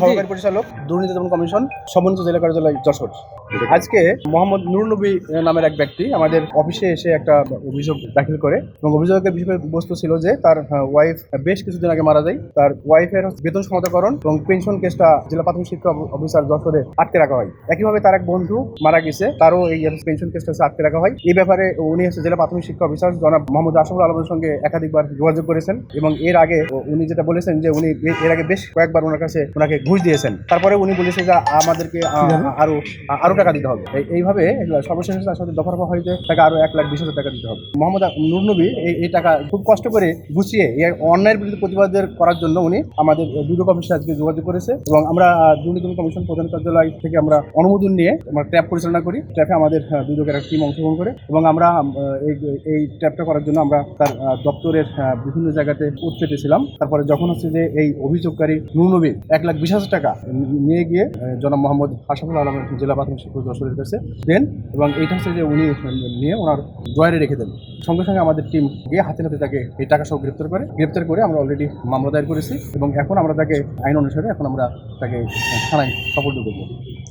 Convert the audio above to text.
সহকারী পরিচালক দুর্নীতি দমন কমিশন সমন্বিত জেলা কার্যালয় যশোর। আজকে মোহাম্মদ নুর নবী নামের এক ব্যক্তি আমাদের অফিসে এসে একটা অভিযোগ দাখিল করে এবং অভিযোগের বিষয়বস্তু ছিল যে তার ওয়াইফ বেশ কিছুদিন আগে মারা যায়। তার ওয়াইফের বেতন সমতাকরণ এবং পেনশন কেসটা জেলা প্রাথমিক শিক্ষা অফিসার যশোরে আটকে রাখা হয়। একইভাবে তার এক বন্ধু মারা গেছে, তারও এই পেনশন কেসটা আটকে রাখা হয়। এই ব্যাপারে উনি হচ্ছে জেলা প্রাথমিক শিক্ষা অফিসার জনাব মোহাম্মদ আশরাফুল আলমের সঙ্গে একাধিকবার যোগাযোগ করেছেন এবং এর আগে উনি যেটা বলেছেন যে উনি এর আগে বেশ কয়েকবার ওনাকে ঘুষ দিয়েছেন। তারপরে উনি বলেছেন যে আমাদেরকে আরো টাকা দিতে হবে। এইভাবে সর্বশেষ তার সাথে দফা হয় যে তাকে আরো 1,20,000 টাকা দিতে হবে। মোহাম্মদ নুর নবী এই টাকা খুব কষ্ট করে গুছিয়ে এই অন্যায়ের বিরুদ্ধে প্রতিবাদের করার জন্য উনি আমাদের দুদক অফিসে আজকে যোগাযোগ করেছে এবং আমরা দুর্নীতি দমন কমিশন প্রধান কার্যালয় থেকে আমরা অনুমোদন নিয়ে আমরা ট্র্যাপ পরিচালনা করি। ট্র্যাপে আমাদের দুদকের একটা টিম অংশগ্রহণ করে এবং আমরা এই ট্র্যাপটা করার জন্য আমরা তার দপ্তরের বিভিন্ন জায়গাতে উৎপেতেছিলাম। তারপরে যখন হচ্ছে যে এই অভিযোগকারী নুর নবী 1,20,000 টাকা নিয়ে গিয়ে জনাব মোহাম্মদ আশরাফুল আলমের জেলা প্রাথমিক শিক্ষক যশোরের কাছে দেন এবং এইটা হচ্ছে যে উনি নিয়ে ওনার ড্রয়ারে রেখে দেন। সঙ্গে সঙ্গে আমাদের টিম গিয়ে হাতে নাতে তাকে এই টাকা সহ গ্রেপ্তার করে আমরা অলরেডি মামলা দায়ের করেছি এবং এখন আমরা তাকে আইন অনুসারে এখন আমরা তাকে থানায় সোপর্দ করব।